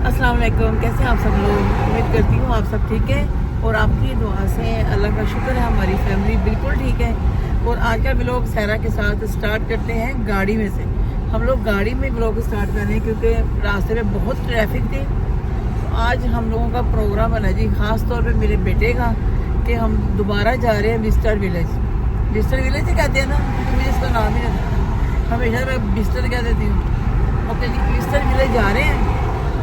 अस्सलाम वालेकुम, कैसे हैं आप सब लोग। उम्मीद करती हूँ आप सब ठीक है और आपकी दुआ से अल्लाह का शुक्र है हमारी फैमिली बिल्कुल ठीक है। और आज का व्लॉग सहरा के साथ स्टार्ट करते हैं गाड़ी में से। हम लोग गाड़ी में व्लॉग स्टार्ट कर रहे हैं क्योंकि रास्ते में बहुत ट्रैफिक थी। तो आज हम लोगों का प्रोग्राम बना जी, ख़ास तौर पर मेरे बेटे का, कि हम दोबारा जा रहे हैं विस्टर विलेज। विस्टर विलेज ही कहते हैं ना, मुझे इसका नाम ही नहीं आता, हमेशा मैं विस्टर कह देती हूँ। ओके जी, विस्टर विलेज जा रहे हैं।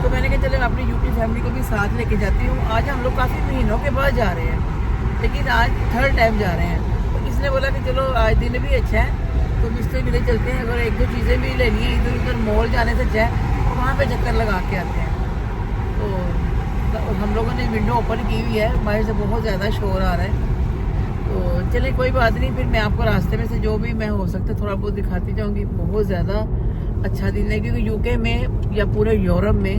तो मैंने कहा चलो अपनी यूपी फैमिली को भी साथ लेके जाती हूँ। आज हम लोग काफ़ी महीनों के बाद जा रहे हैं, लेकिन आज थर्ड टाइम जा रहे हैं। तो इसने बोला कि चलो आज दिन भी अच्छा है तो विस्टर विलेज चलते हैं, अगर एक दो चीज़ें भी लेनी है इधर उधर मॉल जाने से अच्छा है तो वहाँ पे चक्कर लगा के आते हैं। तो हम लोगों ने विंडो ओपन की हुई है, बाहर से बहुत ज़्यादा शोर आ रहा है। तो चले कोई बात नहीं, फिर मैं आपको रास्ते में से जो भी मैं हो सकता थोड़ा बहुत दिखाती जाऊँगी। बहुत ज़्यादा अच्छा दिन है क्योंकि यूके में या पूरे यूरोप में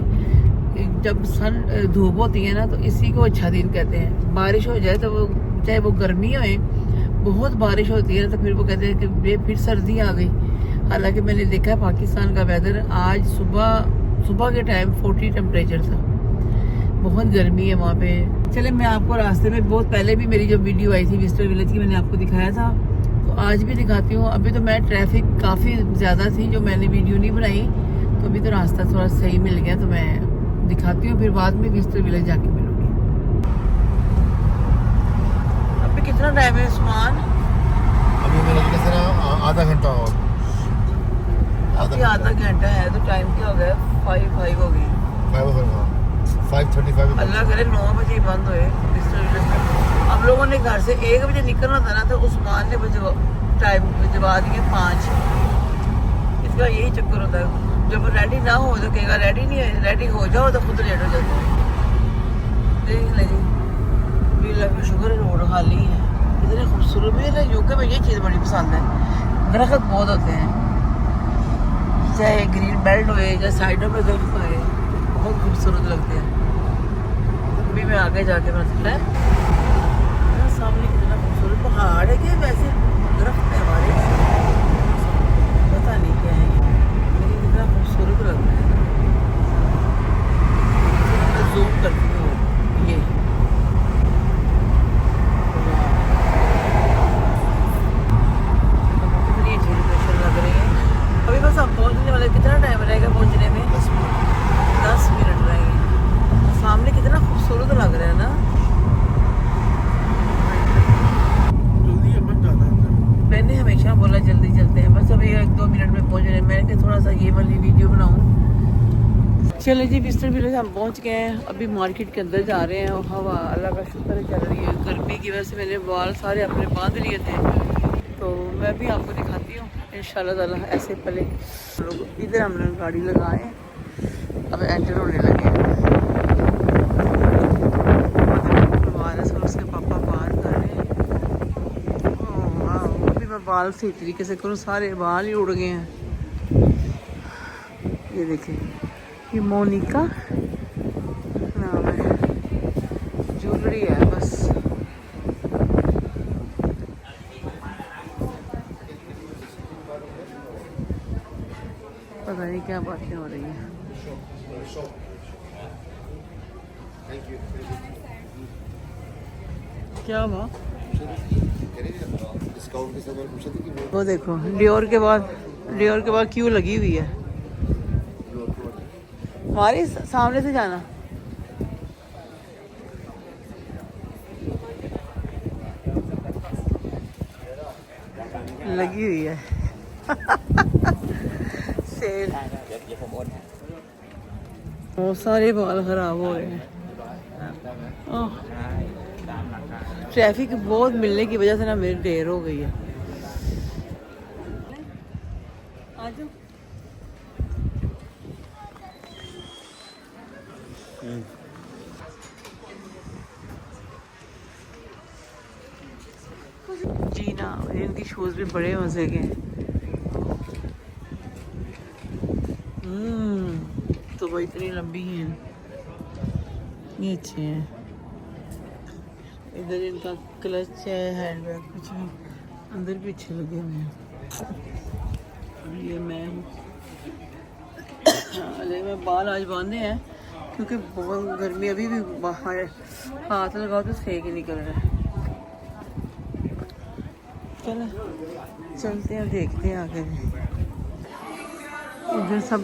जब सन धूप होती है ना तो इसी को अच्छा दिन कहते हैं। बारिश हो जाए तो वो चाहे वो गर्मी हो, बहुत बारिश होती है तो फिर वो कहते हैं कि ये फिर सर्दी आ गई। हालांकि मैंने देखा है पाकिस्तान का वेदर, आज सुबह के टाइम 40 टेम्परेचर था, बहुत गर्मी है वहाँ पे। चले मैं आपको रास्ते में, बहुत पहले भी मेरी जो वीडियो आई थी विस्टर विलेज की मैंने आपको दिखाया था, तो आज भी दिखाती हूँ। अभी तो मैं ट्रैफिक काफ़ी ज़्यादा थी जो मैंने वीडियो नहीं बनाई, तो अभी तो रास्ता थोड़ा सही मिल गया तो मैं दिखाती हूँ, फिर बाद में विस्टर विलेज जाके मिलूँगी। अभी कितना टाइम है उस्मान? अभी मेरा आधा घंटा और अभी आधा घंटा है तो टाइम क्या हो गया? 5 हो गई। 5:35। अल्लाह करे 9 बजे बंद हुए विस्टर विलेज में। हम लोगों ने घर से 1 बजे निकलना था ना, तो उस्मान ने टाइम भिजवा दिए 5। इसका यही चक्कर होता है, जब रेडी ना हो तो कहेगा रेडी नहीं है, रेडी हो जाओ तो खुद लेट हो जाते हैं। देख ले जी, अल्लाह का शुक्र रोड खाली है। इतने खूबसूरत भी यूके में ये चीज़ बड़ी पसंद है, दरख्त बहुत होते हैं, चाहे ग्रीन बेल्ट हो या साइडों में दरख्त हो, बहुत खूबसूरत लगते हैं। अभी मैं आगे जाके मतलब है सामने कितना खूबसूरत पहाड़ है कि वैसे दरख्त है हमारे, पता नहीं क्या है लेकिन कितना खूबसूरत लग रहा है। जूम करती हूँ ये, कितनी अच्छी लोकेशन लग रही है। अभी बस हम पहुँचने वाले, कितना टाइम रहेगा पहुँचने में? 10 मिनट रहेंगे। सामने कितना खूबसूरत लग रहा है ना। मैंने हमेशा बोला जल्दी चलते हैं, बस अभी 1-2 मिनट में पहुंच रहे हैं। मैंने थोड़ा सा ये वाली वीडियो बनाऊं। चले जी, विस्टर विलेज हम पहुंच गए हैं। अभी मार्केट के अंदर जा रहे हैं और हवा अल्लाह का शुक्र है चल रही है। गर्मी की वजह से मैंने बाल सारे अपने बांध लिए थे, तो मैं भी आपको दिखाती हूँ इंशाल्लाह ताला। ऐसे पहले लोग इधर हमने गाड़ी लगाए, अब एंटर होने लगे हैं। उसके पापा बाहर कर रहे हैं। मैं बाल सही तरीके से करूँ, सारे बाल ही उड़ गए हैं। ये देखें, ये मोनिका नाम है, ज्वेलरी है बस। पता नहीं क्या बातें हो रही हैं। क्या हुआ? वो देखो डियोर के बाद क्यों लगी हुई है। हमारे सामने से जाना, लगी हुई है सेल। बहुत सारे बाल खराब हो रहे हैं। ट्रैफिक बहुत मिलने की वजह से ना मेरी देर हो गई है। जी ना, इनकी शूज़ भी बड़े मज़े के हैं। तो वो इतनी लंबी हैं, ये अच्छे हैं। इधर इनका क्लच है, हैंड बैग कुछ नहीं, अंदर भी अच्छे लगे हुए हैं। ये मैं हूँ। मैं बाल आज बांधे हैं क्योंकि बहुत गर्मी अभी भी बाहर हाथ लगाओ तो सेक ही निकल रहा है। चलो चलते हैं, देखते हैं आगे भी। इधर सब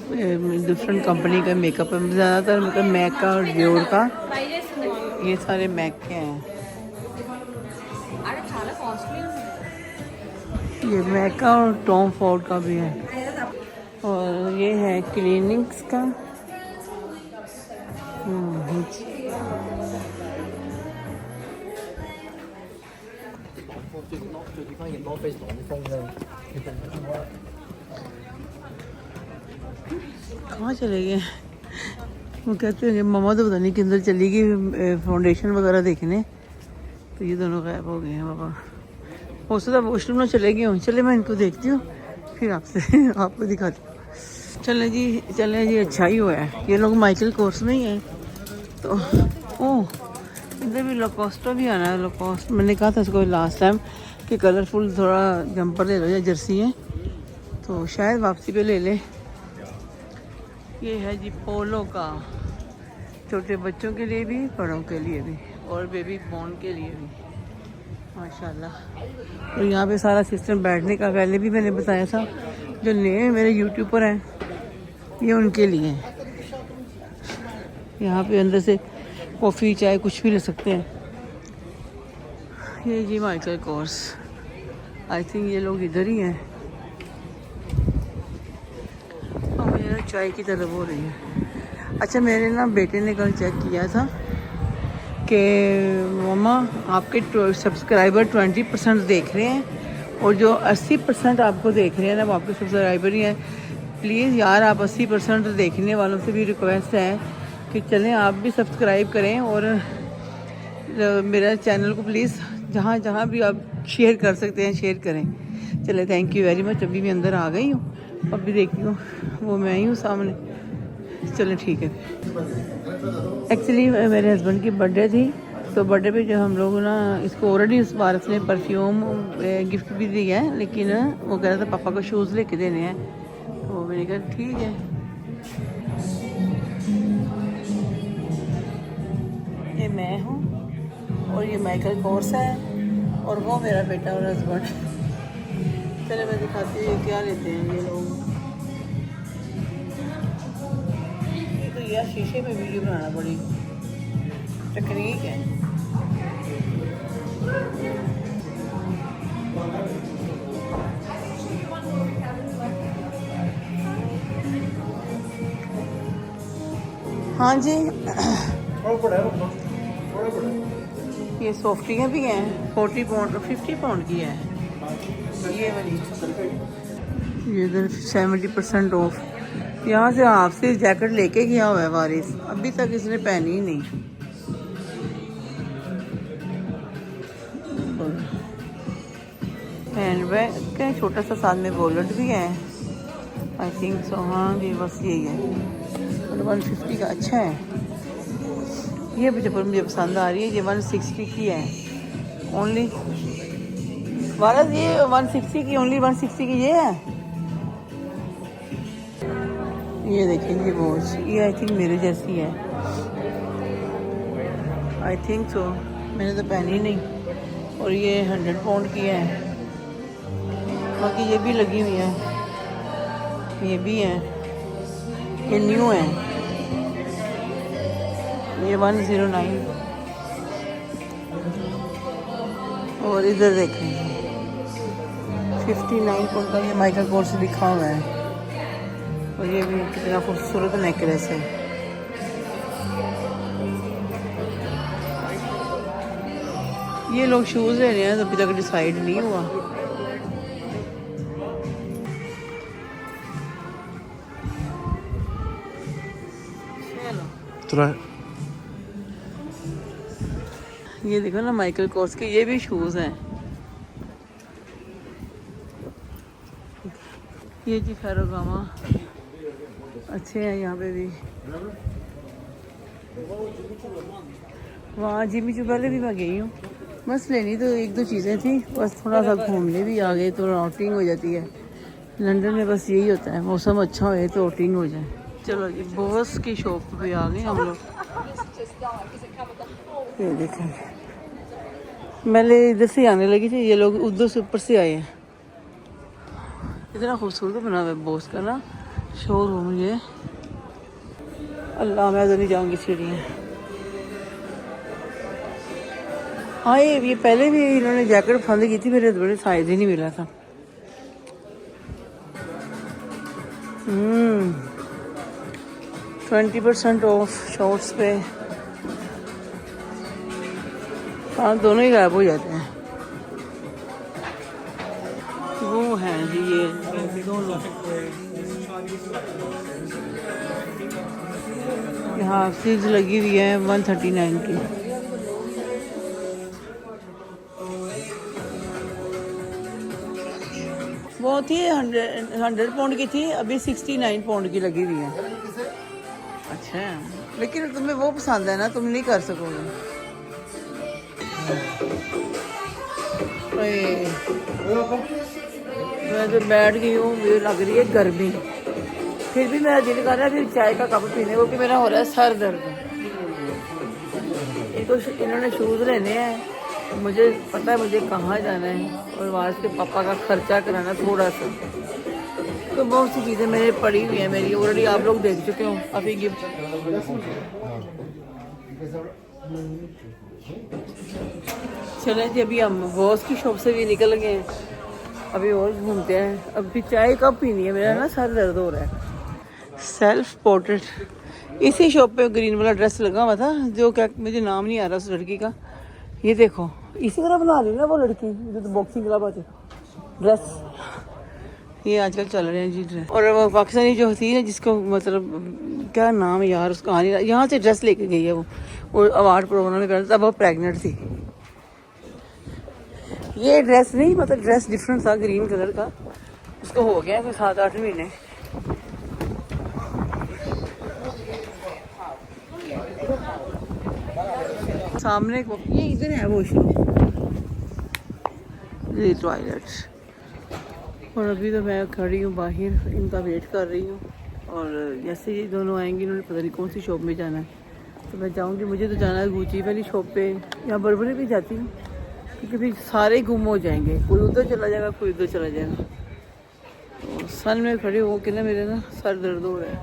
डिफरेंट कंपनी का मेकअप है, ज़्यादातर मतलब मैक का और डियोर का। ये सारे मैक के हैं। ये मैक का और टॉम फोर्ड का भी है, और ये है क्लिनिक्स का। कहाँ चले गए? वो कहते हैं मम्मा तो पता नहीं किधर चली गई फाउंडेशन वगैरह देखने, तो ये दोनों गायब हो गए हैं पापा। हो सकता है वॉशरूम में चले गए हों। चले मैं इनको देखती हूँ फिर आपसे आपको दिखाती हूँ। चले जी अच्छा ही हुआ है, ये लोग माइकल कोर्स में ही हैं। तो ओह इधर भी लोकोस्टा भी आना है। लोकोस्ट मैंने कहा था इसको लास्ट टाइम कि कलरफुल थोड़ा जंपर ले लो या जर्सी है, तो शायद वापसी पे ले ले। ये है जी पोलो का, छोटे बच्चों के लिए भी बड़ों के लिए भी और बेबी बॉर्न के लिए भी माशाल्लाह। और यहाँ पे सारा सिस्टम बैठने का पहले भी मैंने बताया था, जो नए मेरे यूट्यूब पर हैं ये उनके लिए है। यहाँ पे अंदर से कॉफ़ी चाय कुछ भी ले सकते हैं। ये जी माइकल कोर्स, आई थिंक ये लोग इधर ही हैं। और मुझे चाय की तरफ हो रही है। अच्छा मेरे ना बेटे ने कल चेक किया था कि मम्मा आपके सब्सक्राइबर 20% देख रहे हैं और जो 80% आपको देख रहे हैं ना वो आपके सब्सक्राइबर ही हैं। प्लीज़ यार आप 80% देखने वालों से भी रिक्वेस्ट है कि चलें आप भी सब्सक्राइब करें और मेरा चैनल को प्लीज़ जहाँ जहाँ भी आप शेयर कर सकते हैं शेयर करें। चले थैंक यू वेरी मच। अभी मैं अंदर आ गई हूँ, अभी देखती हूँ वो मैं ही हूँ सामने। चलें ठीक है। एक्चुअली मेरे हस्बैंड की बर्थडे थी, तो बर्थडे पे जो हम लोग ना इसको ऑलरेडी उस बार ने परफ्यूम गिफ्ट भी दिया है, लेकिन वो कह रहा था पापा को शूज़ लेके देने हैं, तो मैंने कहा ठीक है। ये मैं हूँ और ये माइकल कोर्स है और वो मेरा बेटा और हस्बैंड। चले मैं दिखाती हूँ क्या लेते हैं ये लोग। ये तो यार शीशे में वीडियो बनाना बड़ी टेक्निक है। हाँ जी ये सॉफ्टियाँ भी हैं 40 पाउंड 50 पाउंड की है ये वाली। ये इधर 70% ऑफ। यहाँ से आपसे जैकेट लेके गया हुआ है वारिस, अभी तक इसने पहनी ही नहीं। हैंड बैग का छोटा सा साथ में वॉलेट भी है आई थिंक सो। हाँ जी बस यही है। 150 का अच्छा है ये चप्पल, मुझे पसंद आ रही है। ये 160 की है ओनली। वारस ये 160 की ओनली 160 की ये है। ये देखें ये वॉच, ये आई थिंक मेरे जैसी है आई थिंक सो, मैंने तो पहनी नहीं। और ये 100 पाउंड की है। बाकी ये भी लगी हुई है, ये भी है, ये न्यू है, ये 109। और इधर देखें 59 पाउंड का ये माइकल कोर्स लिखा हुआ है। और ये भी कितना खूबसूरत नेकलेस है। ये लोग शूज़ ले रहे हैं, अभी तक डिसाइड नहीं हुआ। ये देखो ना माइकल कोर्स के ये भी शूज़ हैं। ये जी फेरोगामा अच्छे हैं यहाँ पे भी। वहाँ जिमी चू पहले भी मैं गई हूँ, बस लेनी तो एक दो चीज़ें थी, बस थोड़ा सा घूमने भी आ गए तो आउटिंग हो जाती है। लंदन में बस यही होता है, मौसम अच्छा हो तो आउटिंग हो जाए। चलो जी बॉस की शॉप पे आ गए हम लोग। ये देखें मैंने इधर से आने लगी थी, ये लोग उधर से ऊपर से आए हैं। इतना खूबसूरत बना हुआ है बॉस का ना शोरूम। ये अल्लाह मैं तो नहीं जाऊँगी सीढ़ियाँ। हाँ ये पहले भी इन्होंने जैकेट पसंद की थी, मेरे बड़े साइज ही नहीं मिला था। 20% ऑफ शॉर्ट्स पे। हाँ दोनों ही गायब हो जाते हैं। वो हैं जी ये दोनों। यहाँ चीज लगी हुई है 139 की। वो थी 100 पाउंड की थी, अभी 69 पाउंड की लगी हुई है। अच्छा लेकिन तुम्हें वो पसंद है ना, तुम नहीं कर सकोगे। मैं जो बैठ गई हूँ मुझे लग रही है गर्मी, फिर भी मेरा दिल कर रहा है फिर चाय का कप पीने को, कि मेरा हो रहा है सर दर्द। इनको इन्होंने शूज़ लेने हैं, मुझे पता है मुझे कहाँ जाना है और वहाँ से पापा का खर्चा कराना थोड़ा सा। तो बहुत सी चीज़ें मेरे पड़ी हुई हैं, मेरी ऑलरेडी आप लोग देख चुके हो। अभी गिफ्ट चले जी, अभी हम बॉस की शॉप से भी निकल गए हैं, अभी और घूमते हैं। अभी चाय कब पीनी है, मेरा ना सर दर्द हो रहा है। सेल्फ पोर्ट्रेट इसी शॉप पे ग्रीन वाला ड्रेस लगा हुआ था, जो क्या मुझे नाम नहीं आ रहा उस लड़की का। ये देखो इसी तरह बना रही ना वो लड़की जो तो बॉक्सिंग क्लब आती ड्रेस। ये आजकल चल रहे हैं जी ड्रेस। और वो पाकिस्तानी जो थी ना जिसको मतलब क्या नाम है यार उसका, आ नहीं रहा, यहाँ से ड्रेस लेके गई है वो अवार्ड प्रोग्राम में पहना, तब वो प्रेग्नेंट थी। ये ड्रेस नहीं, मतलब ड्रेस डिफरेंट था, ग्रीन कलर का। उसको हो गया कोई 7-8 महीने। सामने ये इधर है वॉशरूम, ये टॉयलेट। और अभी तो मैं खड़ी हूँ बाहर, इनका वेट कर रही हूँ। और जैसे ये दोनों आएंगे, इन्होंने पता नहीं कौन सी शॉप में जाना है, तो मैं जाऊँगी। मुझे तो जाना है गुची वाली शॉप पे, या बरबरी भी जाती हूँ, क्योंकि फिर सारे गुम हो जाएंगे, कोई उधर चला जाएगा कोई उधर चला जाएगा। तो सन में खड़े हो के ना मेरे ना सर दर्द हो रहा है।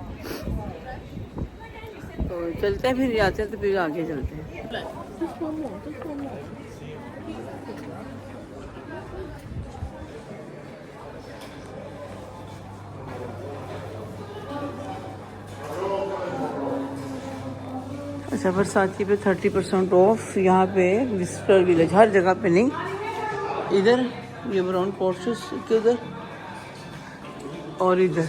तो चलते हैं फिर, आते हैं तो फिर आगे चलते हैं। अच्छा बरसाती पे 30% ऑफ, यहाँ पे विजिटर विलेज, हर जगह पे नहीं, इधर ये ब्राउन पोर्शस के उधर और इधर।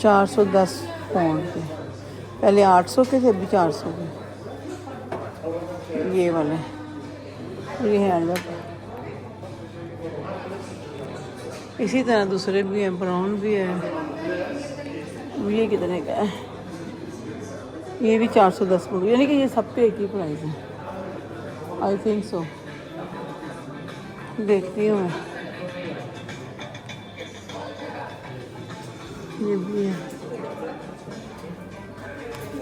£410 के, पहले 800 के थे, अभी 400 के। ये वाले ये हैंडबैग। इसी तरह दूसरे भी हैं, ब्राउन भी है। ये कितने का है? ये भी 410 पड़, यानी कि ये सब पे एक ही प्राइस है, आई थिंक सो। देखती हूँ मैं। ये भी है,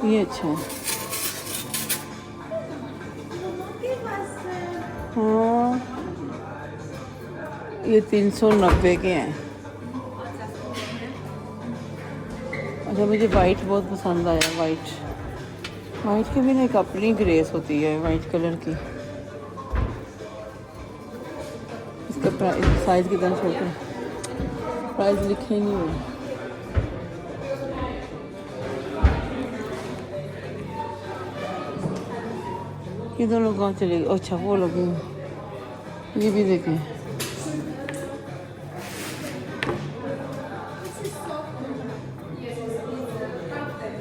ये अच्छा है। हाँ ये 390 के हैं। अच्छा मुझे वाइट बहुत पसंद आया, वाइट की भी ना एक अपनी ग्रेस होती है वाइट कलर की। इसका साइज कितना छोटा है, प्राइस लिखे नहीं हुए। ये दोनों कहाँ चले गए? अच्छा वो लगे, ये भी देखें।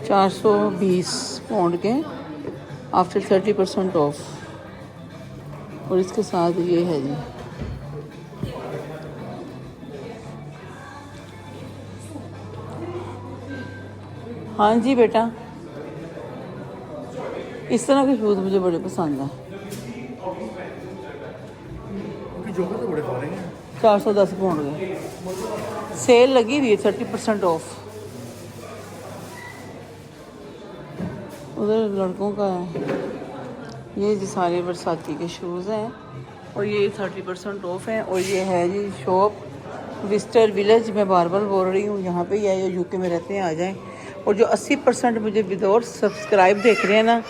£420 के आफ्टर 30% ऑफ। और इसके साथ ये है जी, हाँ जी बेटा, इस तरह के शूज़ मुझे बड़े पसंद हैं। जोकर तो बड़े खा रहे हैं। 410 पाउंड के। सेल लगी हुई है 30% ऑफ। उधर लड़कों का है। ये जी सारे बरसाती के शूज़ हैं और ये 30% ऑफ हैं। और ये है जी शॉप विस्टर विलेज। मैं बार बार बोल रही हूँ, यहाँ पे ही है, यूके में रहते हैं, आ जाएं। और जो 80% मुझे विदाउट सब्सक्राइब देख रहे हैं ना,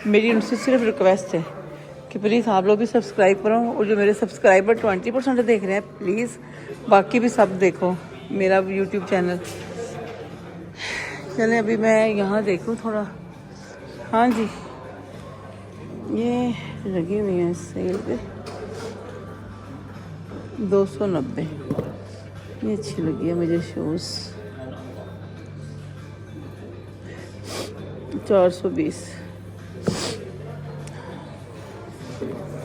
मेरी उनसे सिर्फ रिक्वेस्ट है कि प्लीज़ आप लोग भी सब्सक्राइब करो। और जो मेरे सब्सक्राइबर 20% देख रहे हैं, प्लीज़ बाकी भी सब देखो मेरा यूट्यूब चैनल। चलें अभी मैं यहाँ देखूँ थोड़ा। हाँ जी, ये लगी हुई है सेल पे 290। ये अच्छी लगी है मुझे शूज़ 420।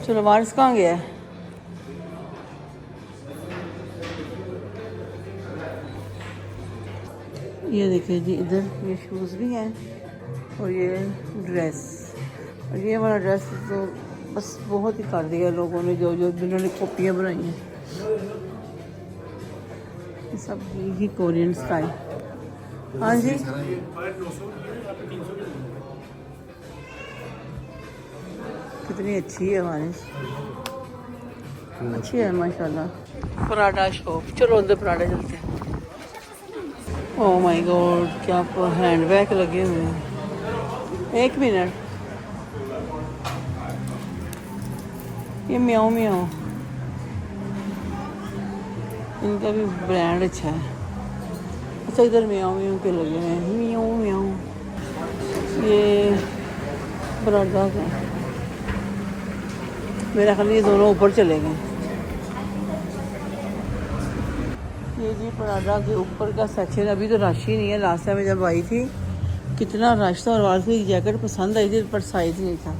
चलो वारिस कहाँ गया है? ये देखिए जी, इधर ये शूज़ भी हैं और ये ड्रेस। और ये वाला ड्रेस तो बस बहुत ही कर दिया लोगों ने, जो जो जिन्होंने कॉपियाँ बनाई हैं। ये सब ही कोरियन स्टाइल। हाँ जी, कितनी अच्छी है वारिस, अच्छी है माशाल्लाह। पराठा शॉप, चलो अंदर पराठा चलते हैं। ओह माय गॉड, क्या हैंड बैग लगे हुए हैं। एक मिनट, ये म्याओ म्याओ, इनका भी ब्रांड अच्छा है। अच्छा इधर म्याओ म्याओ के लगे हैं, म्याओ म्याओ। ये पराठा का, मेरा ख्याल ये दोनों ऊपर चले गए। ये जी पराठा के ऊपर का सेक्शन अभी तो रश ही नहीं है। लास्ट टाइम में जब आई थी कितना रश था। और वाल से जैकेट पसंद आई थी पर साइज नहीं था।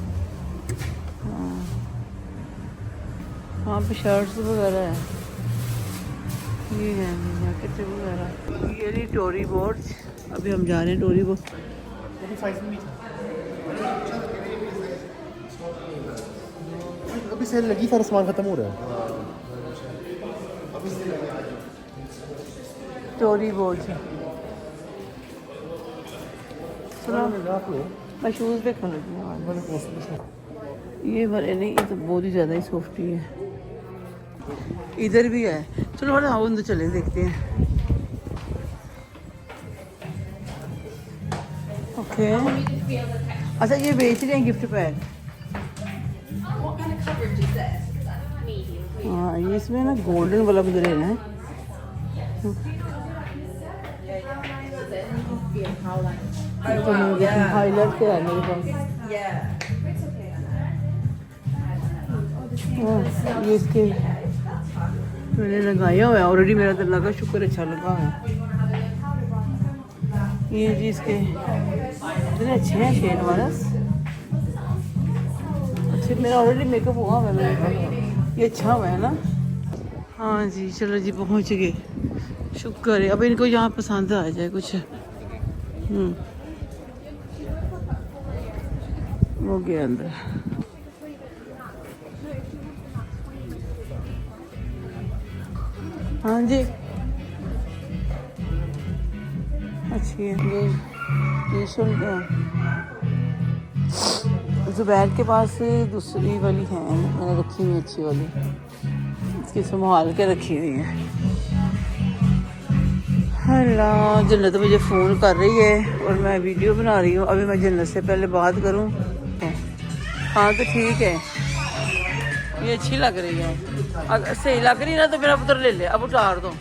हाँ पे शर्ट्स वगैरह है, ये है जैकेट वगैरह। ये नहीं टोरी बोर्ड, अभी हम जा रहे हैं टोरी बोर्ड। अभी सेल लगी, सारा सामान खत्म हो रहा है। टोरी बोर्ड सुनो, मैं शूज़ देखने लगी हूँ। ये वाले नहीं, ये तो बहुत ही ज़्यादा ही सॉफ्टी है। इधर भी है, चलो बड़ा आओ अंदर चले देखते हैं। ओके, अच्छा ये बेच रहे हैं गिफ्ट पैक। हाँ ये इसमें ना गोल्डन वाला मुझे लेना है। हाईलाइट के है मेरे पास। ये इसके मैंने लगाया हुआ है ऑलरेडी, मेरा तो लगा, शुक्र अच्छा लगा है। ये जी इसके इतने अच्छे हैं शेड वारस, अच्छे। मेरा ऑलरेडी मेकअप हुआ हुआ है, ये अच्छा हुआ है ना। हाँ जी चलो जी पहुँच गए, शुक्र है। अब इनको यहाँ पसंद आ जाए कुछ। हो गया अंदर। हाँ जी अच्छी है। ये शर्ट जुबैर के पास दूसरी वाली है, मैंने रखी हुई अच्छी वाली, इसकी संभाल के रखी हुई है। अल्लाह, जन्नत मुझे फ़ोन कर रही है और मैं वीडियो बना रही हूँ। अभी मैं जन्नत से पहले बात करूँ। हाँ तो ठीक है, ये अच्छी लग रही है। अगर सही लग रही है ना तो मेरा पुत्र ले ले, अब उतार दो।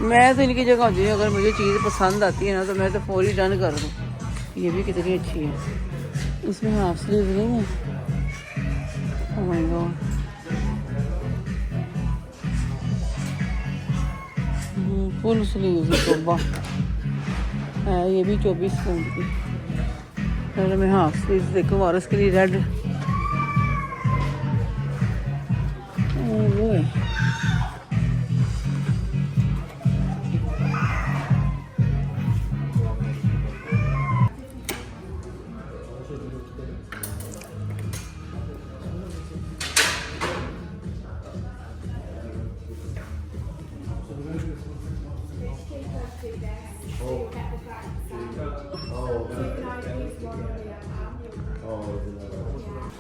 मैं तो इनकी जगह होती हूँ, अगर मुझे चीज़ पसंद आती है ना तो मैं तो फौरी डन कर दूँ। ये भी कितनी अच्छी है, इसमें हाफ स्लीव नहीं है। ओह माय गॉड, फुल स्लीव तोबा है। ये भी 24 पाउंड की। पहले मैं हाफ स्लीव देखो, वारिस के लिए रेड वो है।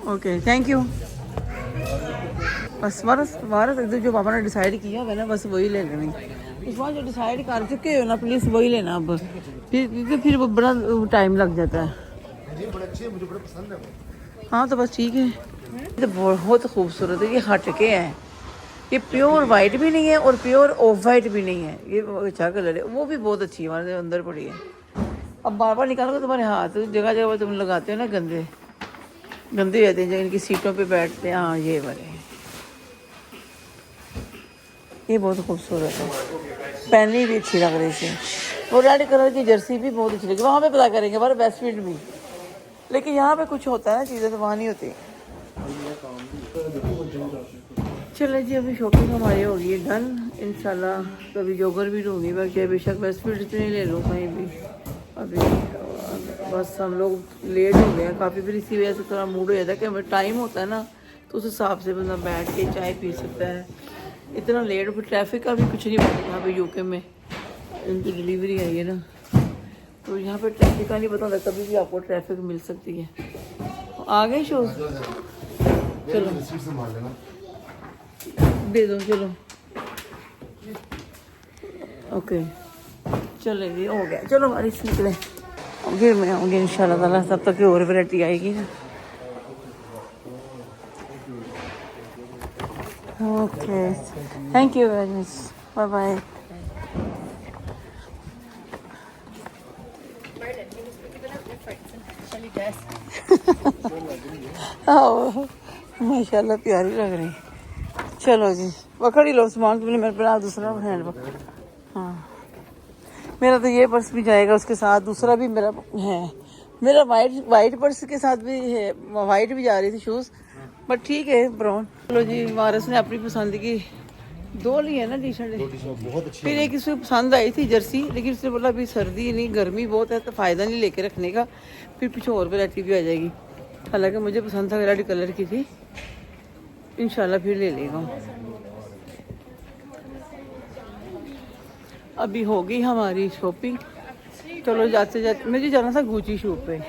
Okay thank you. बस वारस इधर जो पापा ने डिसाइड किया है ना बस वही ले लेनी। इस बार जो डिसाइड कर चुके हो ना प्लीज़ वही लेना अब, फिर क्योंकि फिर वो बड़ा टाइम लग जाता है। ये बड़े अच्छे हैं, मुझे बड़े पसंद है वो। हाँ तो बस ठीक है। ये तो बहुत खूबसूरत है, ये हटके हैं, ये प्योर वाइट भी नहीं है और प्योर ऑफ वाइट भी नहीं है, ये अच्छा कलर है। वो भी बहुत अच्छी है, हमारे अंदर पड़ी है। अब बार बार निकालोगे तुम्हारे हाथ जगह जगह पर तुम लगाते हो ना, गंदे गंदे रहते हैं जो इनकी सीटों पे बैठते हैं। हाँ ये वाले, ये बहुत खूबसूरत है, पहननी भी अच्छी लग रही है इसे। वो रेड कलर की जर्सी भी बहुत अच्छी लगी। वहाँ पे पता करेंगे हमारे वेस्टफील्ड भी, लेकिन यहाँ पे कुछ होता है ना चीज़ें तो वहाँ नहीं होती। चलो जी अभी शॉपिंग हमारी हो गई है डन। इंशाल्लाह कभी जोगर भी लूँगी मैं, चाहे बेशक वेस्टफील्ड से नहीं ले लूँ कहीं भी। अभी बस हम लोग लेट हो गए हैं काफ़ी, फिर इसी वजह से थोड़ा मूड हो जाता है कि हमें टाइम होता है ना तो उस हिसाब से बंदा बैठ के चाय पी सकता है। इतना लेट फिर ट्रैफिक का भी कुछ नहीं पता। यहाँ पे यूके में इनकी डिलीवरी आई है ना, तो यहाँ पे ट्रैफिक का नहीं पता होता, कभी भी आपको ट्रैफिक मिल सकती है। आ गए शो, चलो दे दो चलो। ओके चले जी हो गया, चलो बारिश निकले फिर मैं आऊँगी इंशाल्लाह ताला, तब तक और वैरायटी आएगी ना। Okay thank you very much, bye bye. माशाल्लाह प्यारी लग रही। चलो जी पकड़ ही लो सामान, तुमने मेरे पर दूसरा हैंड पकड़। हाँ मेरा तो ये पर्स भी जाएगा उसके साथ, दूसरा भी मेरा है। मेरा वाइट पर्स के साथ भी है, वाइट भी जा रही थी शूज़, बट ठीक है ब्राउन। चलो जी वारस ने अपनी पसंद की दो ली है ना टी शर्ट, बहुत अच्छी। फिर एक इसमें पसंद आई थी जर्सी, लेकिन उसने बोला अभी सर्दी नहीं गर्मी बहुत है तो फ़ायदा नहीं लेके रखने का, फिर पीछे और वैरायटी भी आ जाएगी। हालांकि मुझे पसंद था रेड कलर की थी, इंशाल्लाह फिर ले लेगा। अभी हो गई हमारी शॉपिंग। चलो जाते जाते मुझे जाना था गुची शॉप पे,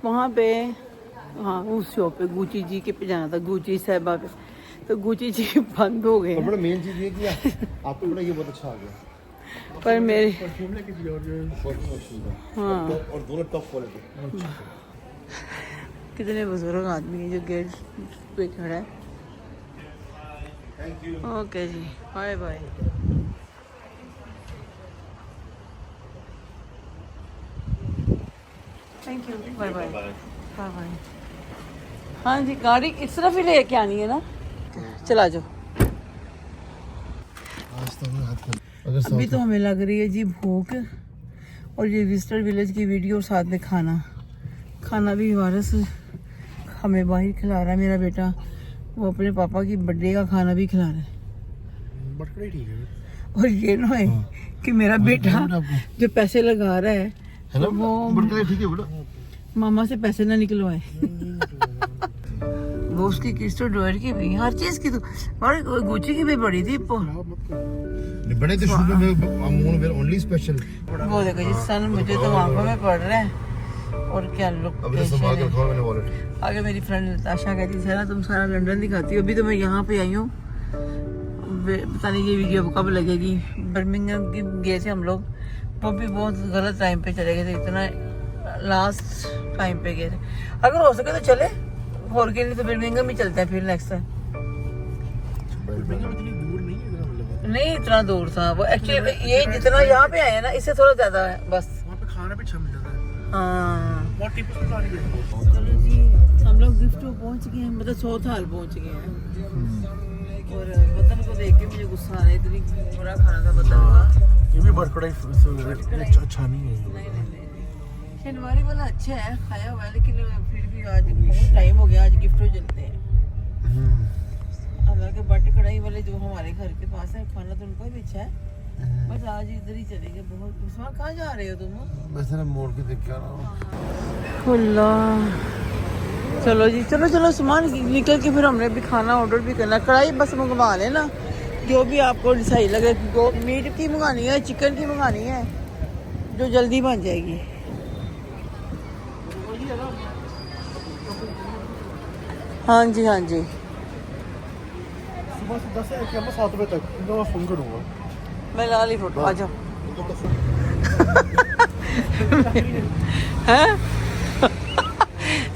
वहाँ पे हाँ उस शॉप पे गुची जी के पे जाना था, गुची साहिबा पे, तो गुची जी बंद हो गए। बड़ा मेन चीज़ ये कि आपको बड़ा ये बहुत अच्छा आ गया, पर मेरे हाँ और दोनों टॉप क्वालिटी। कितने बुजुर्ग आदमी है जो गेट पे खड़ा है। ओके जी bye bye. Thank you bye bye bye bye. हाँ जी गाड़ी इस तरफ ही लेके आनी है ना, चला जाओ। अभी तो हमें लग रही है जी भूख, और ये विजिटर विलेज की वीडियो और साथ में खाना भी वारस हमें बाहर खिला रहा है। मेरा बेटा वो अपने पापा की बर्थडे का खाना भी खिला रहा है। बर्थडे ठीक है। और ये ना है कि मेरा बेटा जो पैसे लगा रहा है वो बर्थडे ठीक है बेटा, मामा से पैसे ना निकलवाए। वो उसकी क्रिस्टो डॉयर की भी हर चीज की, तो और गुची की भी बड़ी थी। बड़े तो शुरू में ओनली स्पेशल। वो देखो जी सन मुझे तो आंखों में पड़ रहा है। और क्या अभी तो संभाल कर खाओ मैंने वॉलेट। आगे मेरी फ्रेंड नताशा कहती है ना तुम सारा लंदन दिखाती हो, अभी तो मैं यहाँ पे आई हूँ। पता नहीं ये वीडियो कब लगेगी। बर्मिंघम की गए थे हम लोग, वो भी बहुत गलत टाइम पे चले गए थे, इतना लास्ट टाइम पे गए थे। अगर हो सके तो चले, और के लिए तो बर्मिंघम ही चलते हैं फिर नेक्स्ट टाइम। नहीं इतना दूर था वो एक्चुअली, ये जितना यहाँ पे आया ना इससे थोड़ा ज्यादा है बस। वहाँ पे खाना भी अच्छा मिल जाता है। हाँ चलो चलो जी हम लोग गिफ्ट पहुँच गए हैं, मतलब चौथाल पहुँच गए हैं। और वतन को देख के मुझे गुस्सा आ रहा है, इतनी बुरा खाना था वतन का। ये भी बर्थडे अच्छा नहीं है। शनिवारी वाला अच्छा है खाया हुआ है, लेकिन फिर भी आज बहुत टाइम हो गया, आज गिफ्ट चलते हैं। हालांकि बट कढ़ाई वाले जो हमारे घर के पास है खाना तो उनका भी अच्छा है, बस आज इधर ही चलेंगे। बहुत उस्मान कहाँ जा रहे हो तुम? बस ना मोड़ के देख के आ रहा हूँ। चलो जी चलो सामान निकल के फिर हमने भी खाना ऑर्डर भी करना। कढ़ाई बस मंगवा लेना, जो भी आपको सही लगे, गो मीट की मंगानी है, चिकन की मंगानी है, जो जल्दी बन जाएगी। हाँ जी हाँ जी। सुबह से 10 से 7 बजे तक इनका मैं फ़ोन करूँगा। मैं ला ली फोटो, आ जाओ। हैं?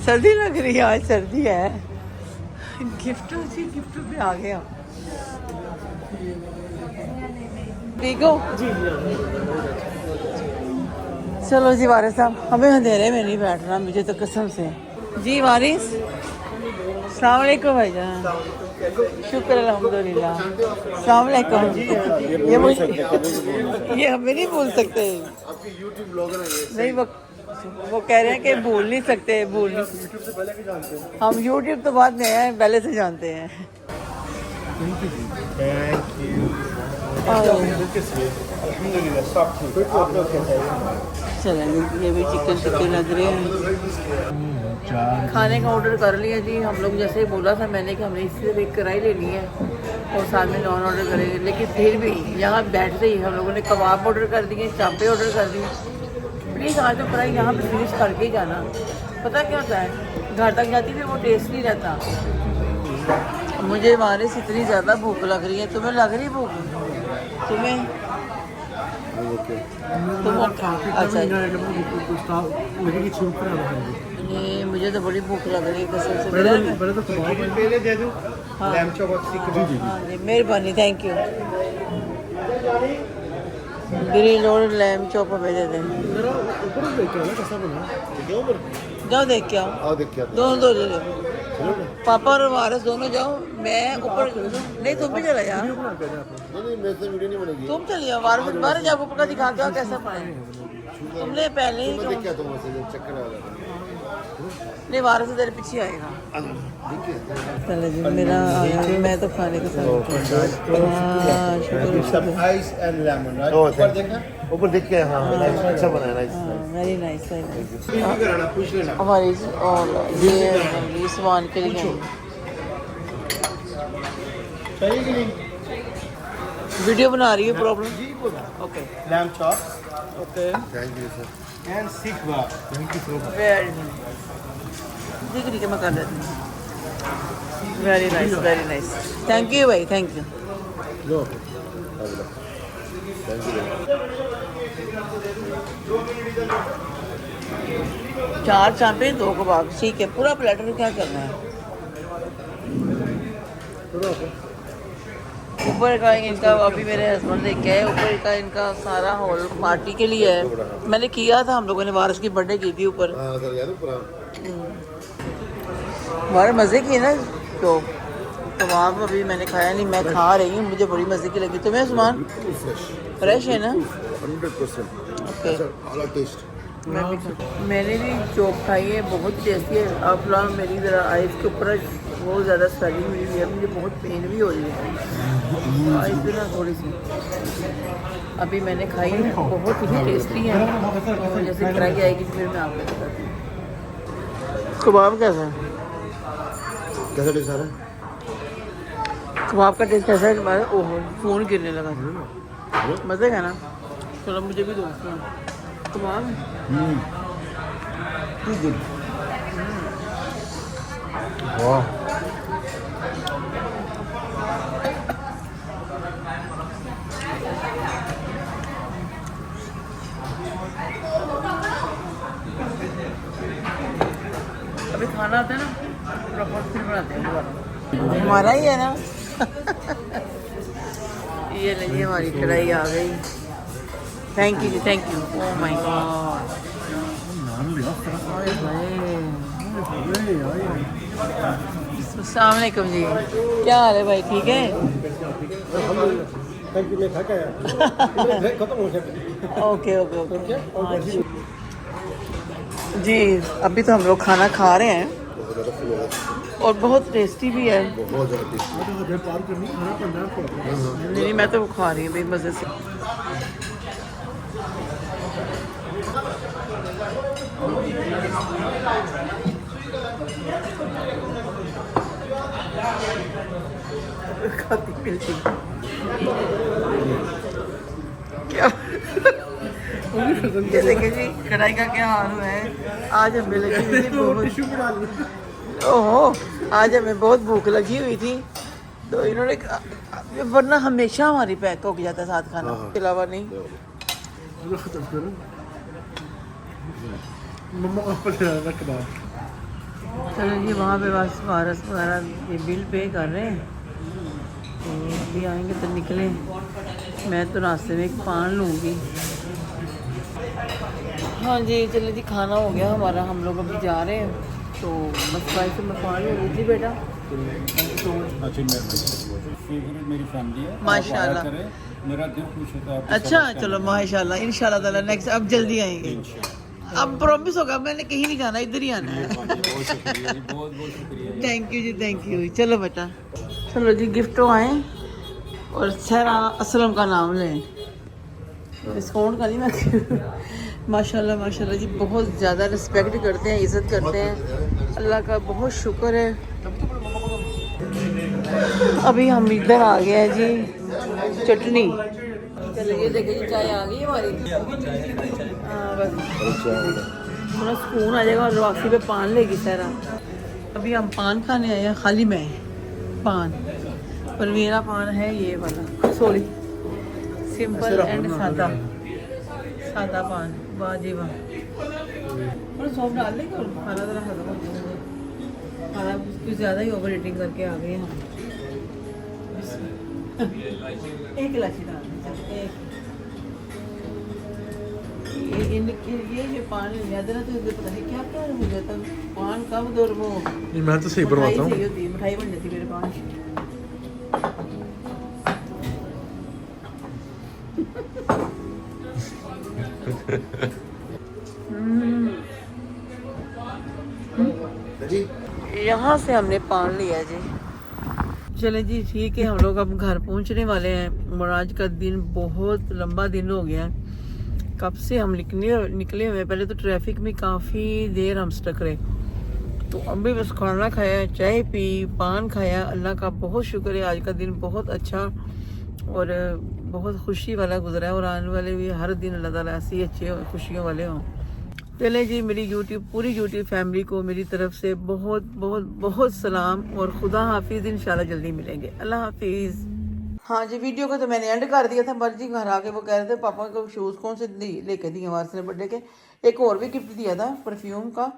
सर्दी लग रही है, आज सर्दी है। गिफ्ट जी, गिफ्ट पे आ गया। ठीक हो? चलो जी वारिस साहब, हमें अंधेरे में नहीं बैठना, मुझे तो कसम से। जी वारिस, अस्सलाम वालेकुम भाईजान। शुक्र अल्हम्दुलिल्लाह। अस्सलाम वालेकुम। ये हमें नहीं भूल सकते। आपके यूट्यूब ब्लॉगर है ये। नहीं, वो कह रहे हैं कि भूल नहीं सकते, भूल नहीं। यूट्यूब से पहले भी जानते हैं। हम यूट्यूब तो बाद में हैं, पहले से जानते हैं। Thank you. अल्हम्दुलिल्लाह सब ठीक। आप लोग कैसे हैं? चलें, ये भी चिकन टिक्के लग रहे हैं। खाने का ऑर्डर कर लिया जी हम लोग, जैसे बोला था मैंने कि हमने इससे एक कढ़ाई लेनी है और साथ में नॉन ऑर्डर करेंगे, लेकिन फिर भी यहाँ बैठते ही हम लोगों ने कबाब ऑर्डर कर दिए, चापे ऑर्डर कर दिए। प्लीज़ आज तो कढ़ाई यहाँ पे फिनिश करके ही जाना। पता क्या होता है, घर तक जाती फिर वो टेस्ट नहीं रहता। मुझे हमारे से इतनी ज़्यादा भूख लग रही है। तुम्हें लग रही भूख? तुम्हें? तुम अच्छा, नहीं मुझे तो बड़ी भूख लग रही है कसम से। पहले दे दूं लैम्ब चॉप और चिकन। हाँ जी, मेहरबानी, थैंक यू। ग्रिल और लैम्ब चॉप हमें दे दें। जरा ऊपर देख के ना कैसा बना है। ऊपर जाओ देख के आओ। आओ देख के दोनों दो ले लो, पापा और वारिस दोनों जाओ। मैं ऊपर नहीं, तुम भी चला यार। नहीं मेरे से वीडियो नहीं बनेगी। तुम चलिए, वारिस बाहर जाओ, ऊपर का दिखा के आओ कैसा बना है। तुमने पहले ही देख के तो मैसेज चक्कर आ रहा है। नहीं, वारिस से तेरे पीछे आएगा। देखिए चलो जी, मेरा आ गया, मैं तो खाने के साथ। हाँ शुक्र। Ice and lemon right. ऊपर देखना, ऊपर देख के। हाँ अच्छा बना है, nice. Very nice, very nice. कराना पूछ लेना। हमारी और ये सामान के लिए चाहिए कि नहीं? वीडियो बना रही है, प्रॉब्लम। जी बोला। Okay lamb chop. Okay, thank you sir. And सीख बार। Thank you so much. Very ठीक है, मैं कर देती हूँ। Very nice, very nice, thank you भाई, थैंक यू। लो थैंक यू। 4 चापे 2 कबाब, ठीक है। पूरा प्लेटर क्या करना है? ऊपर का इनका अभी मेरे हस्बैंड देख के आए, ऊपर का इनका सारा हॉल पार्टी के लिए है। मैंने किया था, हम लोगों ने वारिस की बर्थडे की थी ऊपर। हाँ सर याद है पूरा। हमारे मज़े की है ना। तो कबाब अभी मैंने खाया नहीं, मैं खा रही हूँ, मुझे बड़ी मज़े की लगी। तुम्हें सामान फ्रेश है ना? 100%। ओके, आला टेस्ट। मैंने भी चौक खाई है, बहुत टेस्टी है। अब फिलहाल मेरी ज़रा आइज़ के ऊपर बहुत ज़्यादा स्वेलिंग हुई है, मुझे बहुत पेन भी हो रही है आइज़ पे ना थोड़ी सी। अभी मैंने खाई है, बहुत ही टेस्टी है। और जैसे ट्राई आएगी तो फिर मैं आपको बताती हूँ। कबाब कैसा है? कैसा टेस्ट आ रहा है? कबाब का टेस्ट कैसा है? हमारा ओहो फ़ोन गिरने लगा। मज़े का ना? चलो मुझे भी दो कबाब। वाह अभी खाना आता है ना, प्रॉपर फिर बनाते हैं दोबारा। हमारा ही है ना। ये लीजिए, हमारी कढ़ाई आ गई। थैंक यू जी, thank you. Oh my God. अस्सलाम वालेकुम जी, क्या हाल है भाई? ठीक है, थैंक यू। मैं खा के आया। खत्म हो गया। Okay okay okay. जी अभी तो हम लोग खाना खा रहे हैं और बहुत टेस्टी भी है। बहुत ज़्यादा टेस्ट। नहीं, मैं तो खा रही हूँ भाई मज़े से। खाती मिलती क्या ये देखिए जी कढ़ाई का क्या हाल हुआ है। आज हमें लगी हुई थी बहुत, ओहो आज हमें बहुत भूख लगी हुई थी तो इन्होंने वरना हमेशा हमारी पैक हो जाता है साथ खाना के अलावा नहीं। चलो जी वहाँ पे बस वारस वगैरह ये बिल पे कर रहे हैं तो अभी आएंगे तो निकले। मैं तो रास्ते में एक पान लूँगी। हाँ जी चलो जी खाना हो गया हमारा, हम लोग अभी जा रहे हैं तो बस भाई से मैं पान लूँगी जी बेटा। मेरी फैमिली है माशाल्लाह मेरा दिल खुश होता है। अच्छा चलो माशाल्लाह इंशाल्लाह ताला नेक्स्ट अब जल्दी आएंगे। अब प्रॉमिस होगा मैंने कहीं नहीं जाना, इधर ही आना है। बहुत शुक्रिया। थैंक यू जी थैंक यू। चलो बेटा चलो जी गिफ्ट आए और सहरा असलम का नाम लें, डिस्काउंट का नहीं मैं माशाल्लाह माशाल्लाह जी बहुत ज़्यादा रिस्पेक्ट करते हैं, इज़्ज़त करते हैं। अल्लाह का बहुत शुक्र है। अभी हम इधर आ गए हैं जी चटनी। चलो ये देखिए जी चाय आ गई हमारी। हाँ बस थोड़ा सुकून आ जाएगा और वापसी पे पान लेगी सहरा। अभी हम पान खाने आए हैं, खाली मैं पान पर मेरा पान है ये वाला सॉरी सिंपल एंड सादा सादा पान। वाह जी वाह थोड़ा सॉफ्ट डाल लेंगे और खाना ज़रा खत्म खाना कुछ ज़्यादा ही ओवर ईटिंग करके आ गए हम। एक इलायची डाल दें ये पान लिया था ना तो पता नहीं क्या क्या हो जाता पान कब दौर वो नहीं मैं तो सही बनवाता हूँ। मिठाई बन जाती मेरे पान। यहाँ से हमने पान लिया जी। चले जी ठीक है हम लोग अब घर पहुँचने वाले हैं और आज का दिन बहुत लंबा दिन हो गया है। कब से हम निकले हुए, पहले तो ट्रैफिक में काफ़ी देर हम स्टक रहे तो अभी बस खाना खाया, चाय पी, पान खाया। अल्लाह का बहुत शुक्र है आज का दिन बहुत अच्छा और बहुत खुशी वाला गुजरा है और आने वाले भी हर दिन अल्लाह ताला ऐसे ही अच्छे खुशियों वाले हों। चले जी मेरी पूरी यूट्यूब फैमिली को मेरी तरफ से बहुत बहुत बहुत सलाम और खुदा हाफिज़। इंशाल्लाह जल्दी मिलेंगे। अल्लाह हाफिज़। हाँ जी वीडियो को तो मैंने एंड कर दिया था। मर्जी घर आके वो कह रहे थे पापा को शूज़ कौन से लेके दिए वारस ने बर्थडे के। एक और भी गिफ्ट दिया था परफ्यूम का।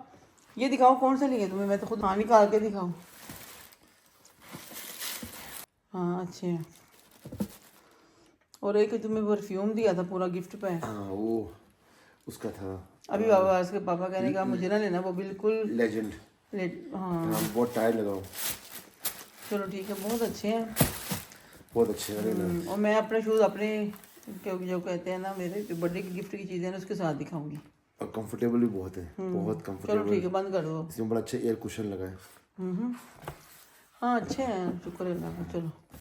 ये दिखाओ कौन से लिए तुम्हें, मैं तो खुद हाँ निकाल के दिखाऊँ। हाँ अच्छे हैं। और एक तुम्हें परफ्यूम दिया था पूरा गिफ्ट पे। हाँ वो उसका था। अभी बाबा के पापा कहने का मुझे ना लेना, वो बिल्कुल लेजेंड। हाँ बहुत टाइट लगाओ। चलो ठीक है बहुत अच्छे हैं बहुत अच्छे हैं। और मैं अपने शूज़ अपने क्योंकि जो कहते हैं ना मेरे बर्थडे की गिफ्ट की चीज़ें ना उसके साथ दिखाऊंगी। और कंफर्टेबल भी बहुत है, बहुत कंफर्टेबल। चलो ठीक है बंद कर दो। इसमें बड़ा अच्छा एयर कुशन लगा है। हाँ अच्छे हैं शुक्र अल्लाह का। चलो